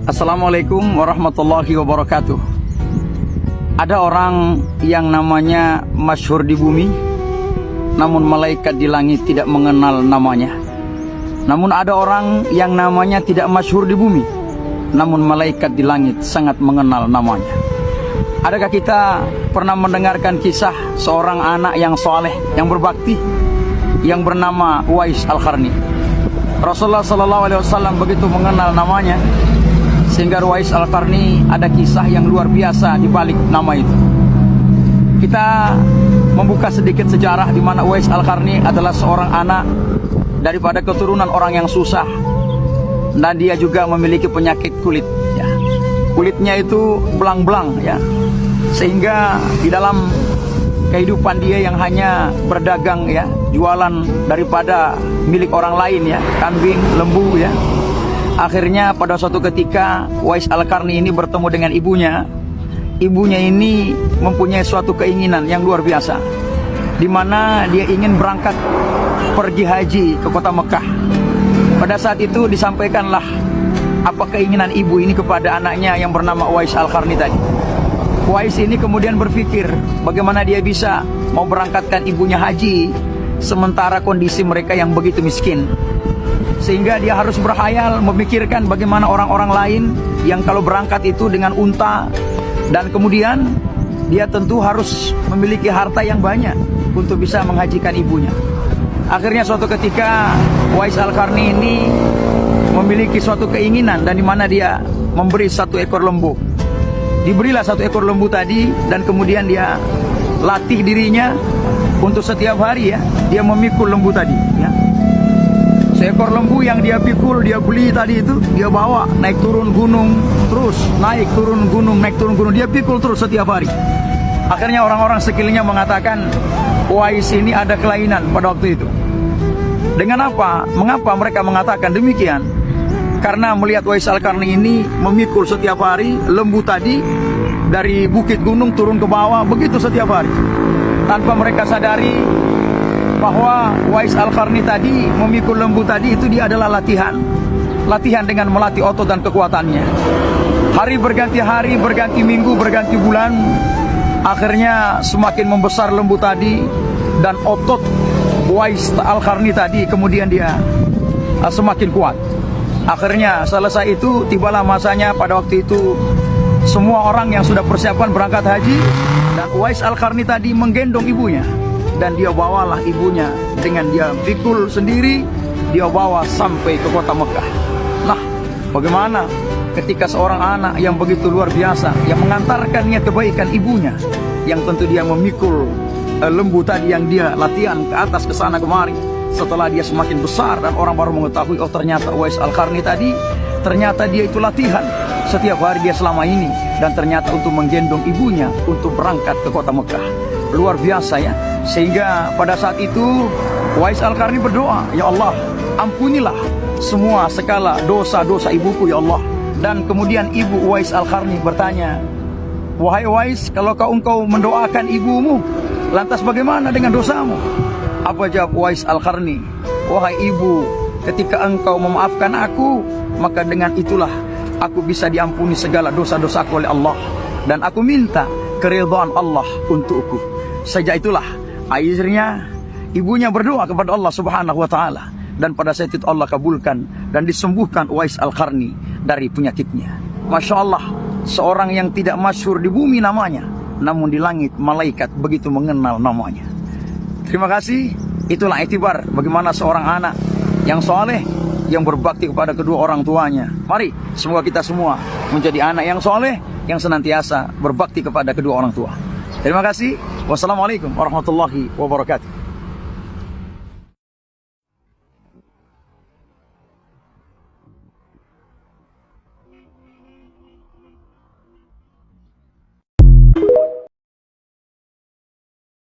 Assalamualaikum warahmatullahi wabarakatuh. Ada orang yang namanya masyhur di bumi, namun malaikat di langit tidak mengenal namanya. Namun ada orang yang namanya tidak masyhur di bumi, namun malaikat di langit sangat mengenal namanya. Adakah kita pernah mendengarkan kisah seorang anak yang soleh, yang berbakti, yang bernama Uwais Al-Qarni? Rasulullah SAW begitu mengenal namanya, sehingga Uwais Al-Qarni ada kisah yang luar biasa di balik nama itu. Kita membuka sedikit sejarah di mana Uwais Al-Qarni adalah seorang anak daripada keturunan orang yang susah, dan dia juga memiliki penyakit kulit. Ya. Kulitnya itu belang-belang, ya, sehingga di dalam kehidupan dia yang hanya berdagang, ya, jualan daripada milik orang lain, ya, kambing, lembu, ya. Akhirnya pada suatu ketika Uwais Al-Qarni ini bertemu dengan ibunya. Ibunya ini mempunyai suatu keinginan yang luar biasa, di mana dia ingin berangkat pergi haji ke kota Mekah. Pada saat itu disampaikanlah apa keinginan ibu ini kepada anaknya yang bernama Uwais Al-Qarni tadi. Uwais ini kemudian berpikir bagaimana dia bisa mau berangkatkan ibunya haji sementara kondisi mereka yang begitu miskin. Sehingga dia harus berhayal memikirkan bagaimana orang-orang lain yang kalau berangkat itu dengan unta, dan kemudian dia tentu harus memiliki harta yang banyak untuk bisa menghajikan ibunya. Akhirnya suatu ketika Uwais Al-Qarni ini memiliki suatu keinginan, dan di mana dia memberi satu ekor lembu. Diberilah satu ekor lembu tadi, dan kemudian dia latih dirinya untuk setiap hari, ya, dia memikul lembu tadi, ya. Seekor lembu yang dia pikul, dia beli tadi itu, dia bawa naik turun gunung, terus naik turun gunung, naik turun gunung, dia pikul terus setiap hari. Akhirnya orang-orang sekelilingnya mengatakan Uwais ini ada kelainan pada waktu itu. Dengan apa? Mengapa mereka mengatakan demikian? Karena melihat Uwais Al-Qarni ini memikul setiap hari lembu tadi dari bukit gunung turun ke bawah, begitu setiap hari, tanpa mereka sadari bahwa Uwais Al-Qarni tadi memikul lembu tadi itu dia adalah latihan dengan melatih otot dan kekuatannya. Hari berganti hari, berganti minggu, berganti bulan, akhirnya semakin membesar lembu tadi, dan otot Uwais Al-Qarni tadi kemudian dia semakin kuat. Akhirnya selesai itu, tibalah masanya pada waktu itu semua orang yang sudah persiapan berangkat haji, dan Uwais Al-Qarni tadi menggendong ibunya, dan dia bawalah ibunya dengan dia pikul sendiri, dia bawa sampai ke kota Mekah. Nah, bagaimana ketika seorang anak yang begitu luar biasa, yang mengantarkannya kebaikan ibunya, yang tentu dia memikul lembu tadi yang dia latihan ke atas, ke sana kemari. Setelah dia semakin besar dan orang baru mengetahui, oh ternyata Uwais Al-Qarni tadi, ternyata dia itu latihan setiap hari dia selama ini, dan ternyata untuk menggendong ibunya untuk berangkat ke kota Mekah. Luar biasa, ya. Sehingga pada saat itu Uwais Al-Qarni berdoa, ya Allah, ampunilah semua segala dosa-dosa ibuku, ya Allah. Dan kemudian ibu Uwais Al-Qarni bertanya, wahai Uwais, kalau engkau mendoakan ibumu, lantas bagaimana dengan dosamu? Apa jawab Uwais Al-Qarni? Wahai ibu, ketika engkau memaafkan aku, maka dengan itulah aku bisa diampuni segala dosa-dosaku oleh Allah, dan aku minta keridhaan Allah untukku. Sejak itulah akhirnya ibunya berdoa kepada Allah Subhanahu wa taala, dan pada saat itu Allah kabulkan dan disembuhkan Uwais Al-Qarni dari penyakitnya. Masya Allah, seorang yang tidak masyhur di bumi namanya, namun di langit malaikat begitu mengenal namanya. Terima kasih. Itulah iktibar bagaimana seorang anak yang soleh, yang berbakti kepada kedua orang tuanya. Mari semoga kita semua menjadi anak yang soleh, yang senantiasa berbakti kepada kedua orang tua. Terima kasih. Wassalamualaikum warahmatullahi wabarakatuh.